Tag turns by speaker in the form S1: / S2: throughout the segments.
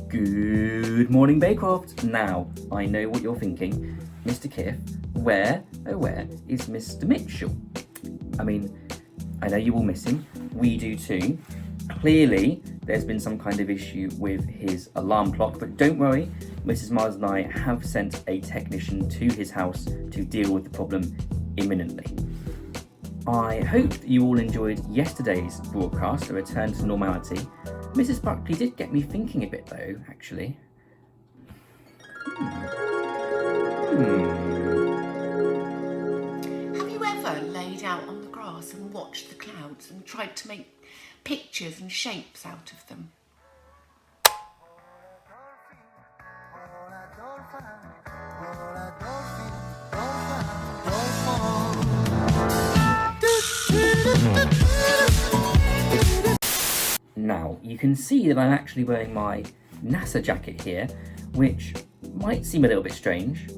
S1: Good morning, Baycroft. Now, I know what you're thinking. Mr. Kiff, where is Mr. Mitchell? I mean, I know you all miss him. We do too. Clearly, there's been some kind of issue with his alarm clock, but don't worry, Mrs. Mars and I have sent a technician to his house to deal with the problem imminently. I hope that you all enjoyed yesterday's broadcast, a return to normality. Mrs. Buckley did get me thinking a bit though, actually.
S2: Have you ever laid out on the grass and watched the clouds and tried to make pictures and shapes out of them?
S1: Now, you can see that I'm actually wearing my NASA jacket here, which might seem a little bit strange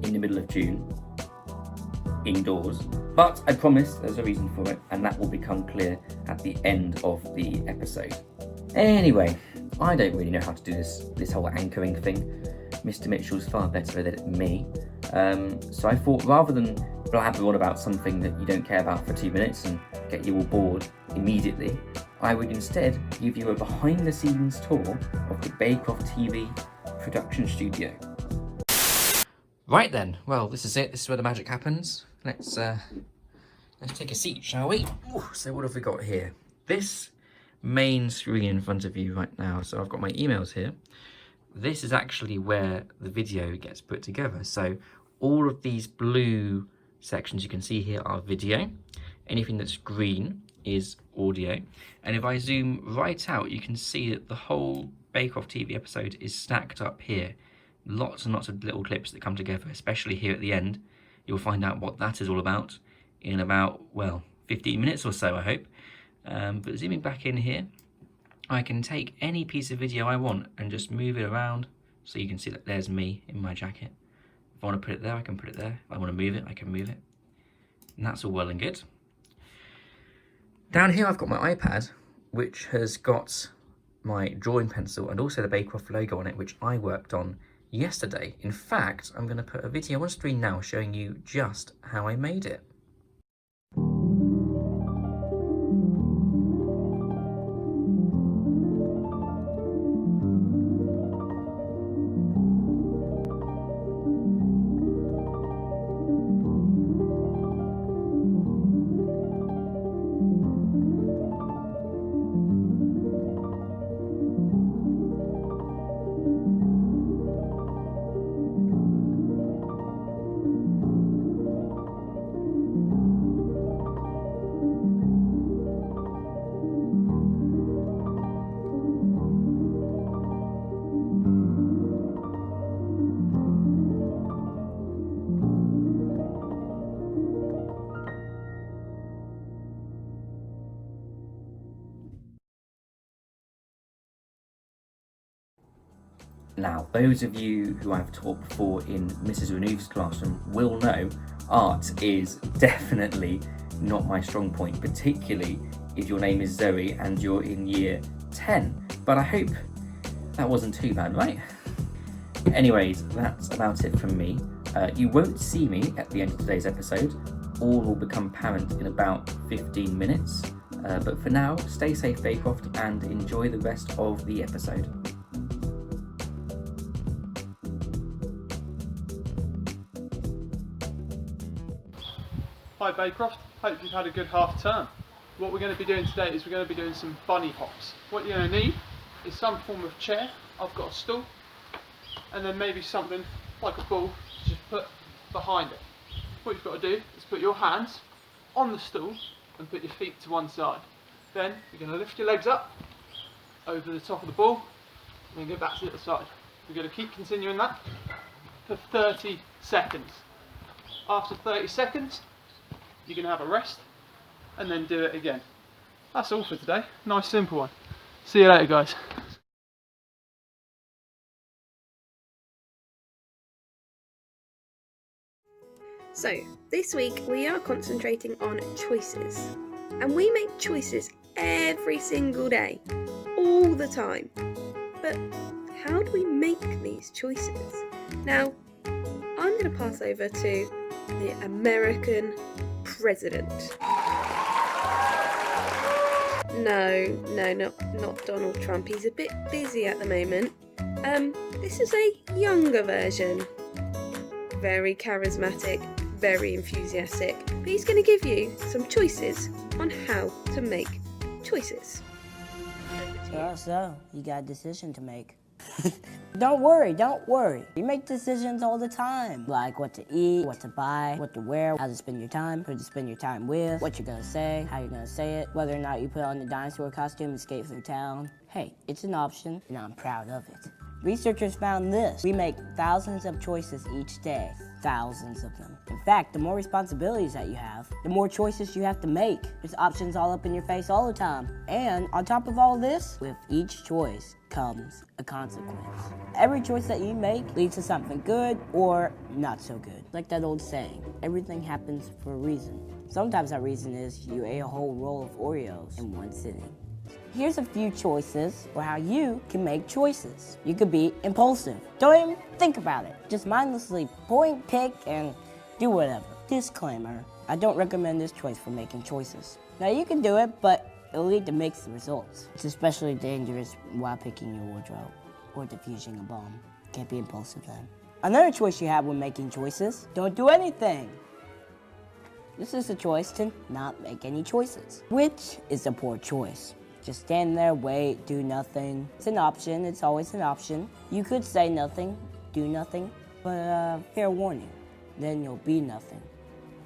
S1: in the middle of June, indoors, but I promise there's a reason for it, and that will become clear at the end of the episode. Anyway, I don't really know how to do this whole anchoring thing. Mr. Mitchell's far better at it than me, so I thought rather than blabber on about something that you don't care about for 2 minutes and get you all bored immediately, I would instead give you a behind-the-scenes tour of the Baycroft TV production studio. Right then, well, this is it. This is where the magic happens. Let's take a seat, shall we? Ooh, so what have we got here? This main screen in front of you right now. So I've got my emails here. This is actually where the video gets put together. So all of these blue sections you can see here are video. Anything that's green is audio. And if I zoom right out, you can see that the whole Baycroft TV episode is stacked up here. Lots and lots of little clips that come together, especially here at the end. You'll find out what that is all about in about, well, 15 minutes or so, I hope. But zooming back in here, I can take any piece of video I want and just move it around so you can see that there's me in my jacket. If I want to put it there, I can put it there. If I want to move it, I can move it. And that's all well and good. Down here I've got my iPad, which has got my drawing pencil and also the Baycroft logo on it, which I worked on yesterday. In fact, I'm going to put a video on screen now showing you just how I made it. Now, those of you who I've taught before in Mrs. Renouf's classroom will know art is definitely not my strong point, particularly if your name is Zoe and you're in year 10. But I hope that wasn't too bad, right? Anyways, that's about it from me. You won't see me at the end of today's episode. All will become apparent in about 15 minutes. But for now, stay safe, Baycroft, and enjoy the rest of the episode.
S3: Hi Baycroft, hope you've had a good half term. What we're going to be doing today is we're going to be doing some bunny hops. What you're going to need is some form of chair. I've got a stool, and then maybe something like a ball to just put behind it. What you've got to do is put your hands on the stool and put your feet to one side. Then you're going to lift your legs up over the top of the ball and then go back to the other side. We're going to keep continuing that for 30 seconds. After 30 seconds, you're going to have a rest and then do it again. That's all for today. Nice simple one. See you later, guys.
S4: So, this week we are concentrating on choices. And we make choices every single day, all the time. But how do we make these choices? Now, I'm going to pass over to the American president. No, not Donald Trump. He's a bit busy at the moment. This is a younger version. Very charismatic, very enthusiastic. But he's going to give you some choices on how to make choices.
S5: So, you got a decision to make. Don't worry. You make decisions all the time. Like what to eat, what to buy, what to wear, how to spend your time, who to spend your time with, what you're gonna say, how you're gonna say it, whether or not you put on the dinosaur costume and skate through town. Hey, it's an option, and I'm proud of it. Researchers found this. We make thousands of choices each day. Thousands of them. In fact, the more responsibilities that you have, the more choices you have to make. There's options all up in your face all the time. And on top of all this, with each choice comes a consequence. Every choice that you make leads to something good or not so good. Like that old saying, everything happens for a reason. Sometimes that reason is you ate a whole roll of Oreos in one sitting. Here's a few choices for how you can make choices. You could be impulsive. Don't even think about it. Just mindlessly point, pick, and do whatever. Disclaimer, I don't recommend this choice for making choices. Now you can do it, but it'll lead to mixed results. It's especially dangerous while picking your wardrobe or defusing a bomb. Can't be impulsive then. Another choice you have when making choices, don't do anything. This is a choice to not make any choices, which is a poor choice. Just stand there, wait, do nothing. It's an option, it's always an option. You could say nothing, do nothing, but fair warning, then you'll be nothing.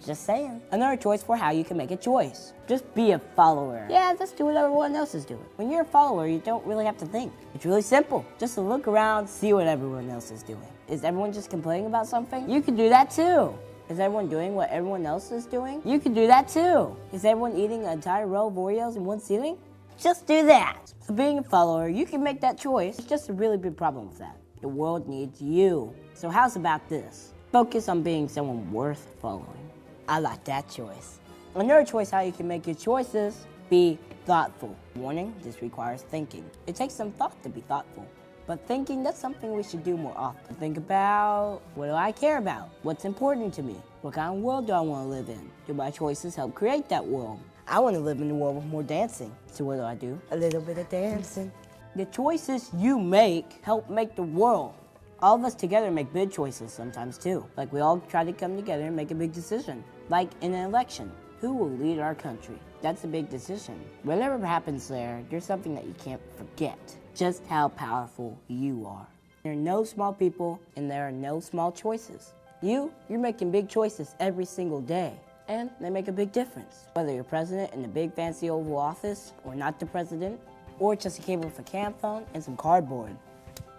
S5: Just saying. Another choice for how you can make a choice. Just be a follower. Yeah, just do what everyone else is doing. When you're a follower, you don't really have to think. It's really simple. Just to look around, see what everyone else is doing. Is everyone just complaining about something? You can do that too. Is everyone doing what everyone else is doing? You can do that too. Is everyone eating an entire row of Oreos in one sitting? Just do that. So being a follower, you can make that choice. It's just a really big problem with that. The world needs you. So how's about this? Focus on being someone worth following. I like that choice. Another choice how you can make your choices, be thoughtful. Warning, this requires thinking. It takes some thought to be thoughtful. But thinking, that's something we should do more often. Think about, what do I care about? What's important to me? What kind of world do I want to live in? Do my choices help create that world? I want to live in a world with more dancing. So what do? A little bit of dancing. The choices you make help make the world. All of us together make big choices sometimes too. Like we all try to come together and make a big decision. Like in an election, who will lead our country? That's a big decision. Whatever happens there, there's something that you can't forget. Just how powerful you are. There are no small people and there are no small choices. You're making big choices every single day. And they make a big difference. Whether you're president in the big fancy Oval Office, or not the president, or just a cable with a cam phone and some cardboard.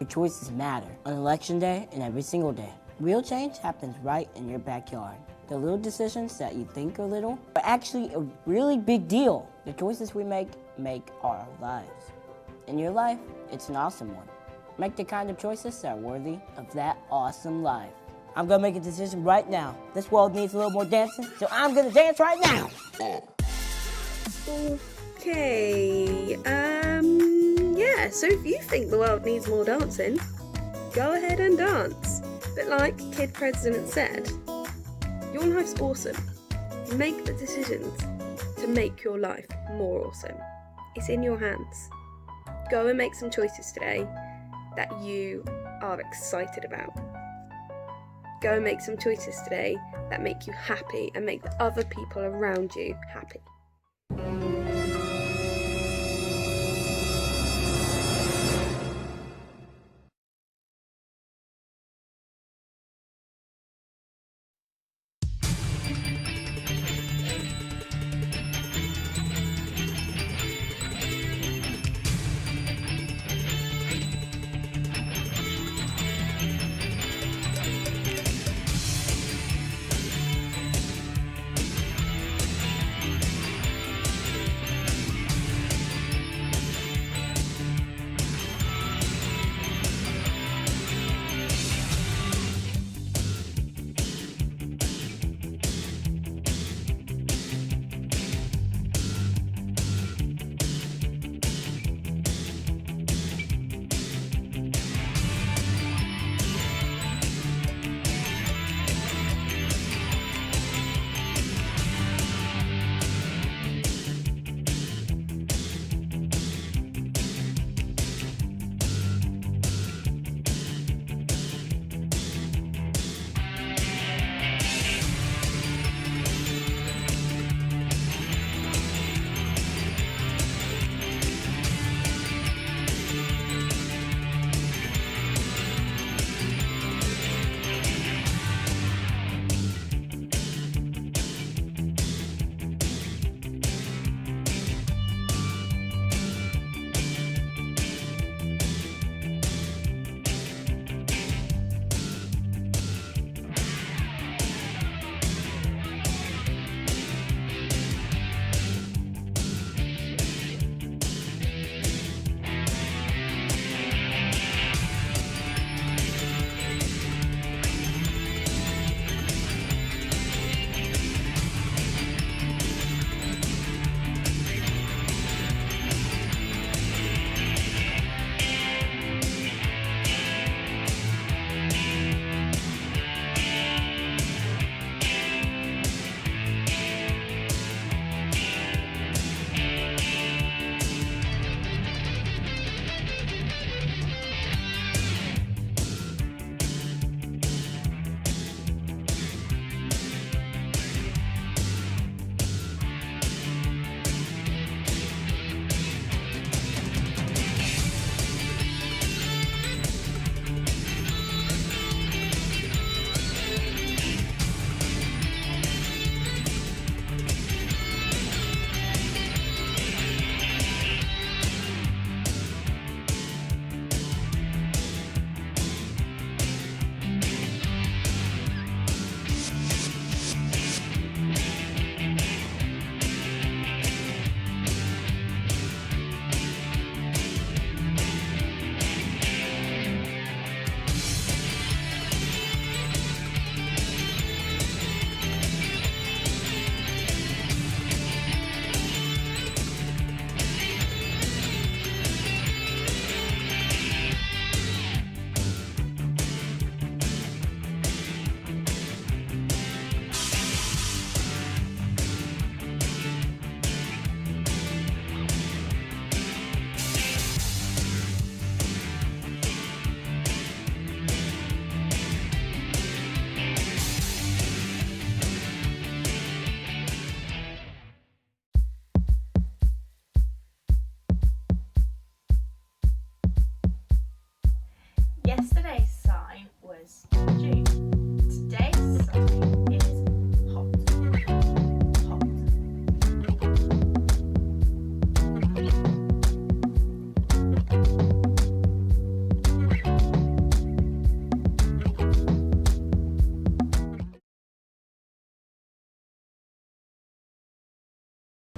S5: Your choices matter on election day and every single day. Real change happens right in your backyard. The little decisions that you think are little are actually a really big deal. The choices we make our lives. In your life, it's an awesome one. Make the kind of choices that are worthy of that awesome life. I'm gonna make a decision right now. This world needs a little more dancing, so I'm gonna dance right now.
S4: Okay, yeah, so if you think the world needs more dancing, go ahead and dance. But like Kid President said, your life's awesome. Make the decisions to make your life more awesome. It's in your hands. Go and make some choices today that you are excited about. Go and make some choices today that make you happy and make the other people around you happy.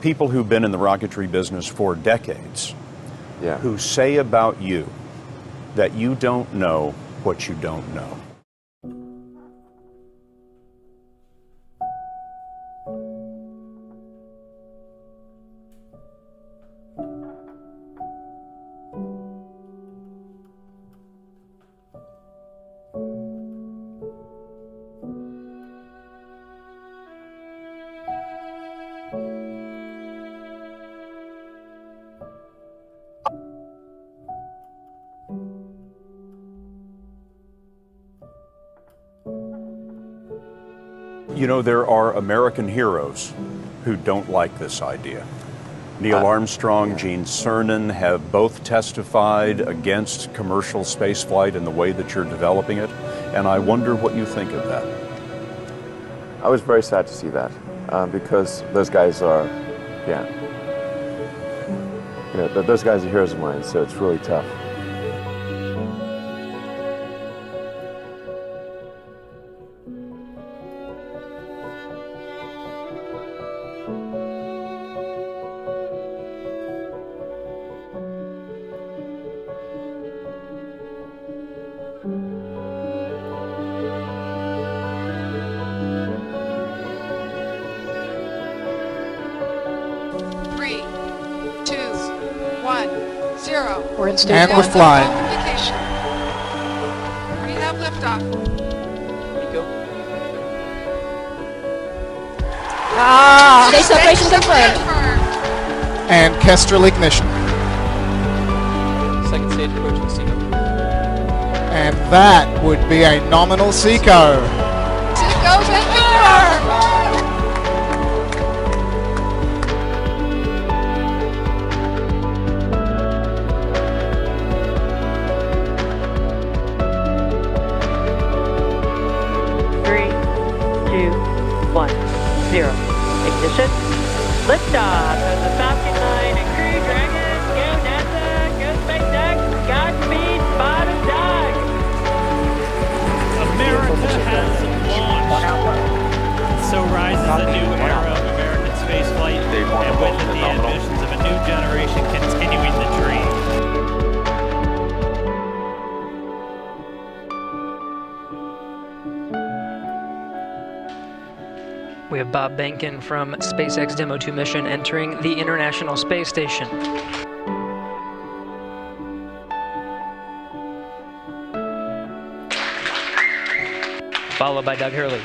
S6: People who've been in the rocketry business for decades, who say about you that you don't know what you don't know. You know, there are American heroes who don't like this idea. Neil Armstrong, Gene Cernan have both testified against commercial spaceflight in the way that you're developing it, and I wonder what you think of that.
S7: I was very sad to see that, because those guys are, those guys are heroes of mine, so it's really tough.
S8: We're in stage
S3: and
S8: one.
S3: we're flying.
S8: We have liftoff.
S9: Stage separation confirmed.
S3: And Kestrel ignition.
S8: Second stage approaching Seco.
S3: And that would be a nominal Seco.
S8: Seco's in confirmed.
S10: Ignition. Liftoff of the Falcon 9 and Crew Dragon. Go NASA, go SpaceX, Godspeed, bottom dog.
S11: America has launched. So rises a new era of American spaceflight, and with it the ambitions of a new generation continuing the dream.
S10: We have Bob Behnken from SpaceX Demo 2 mission entering the International Space Station. Followed by Doug Hurley.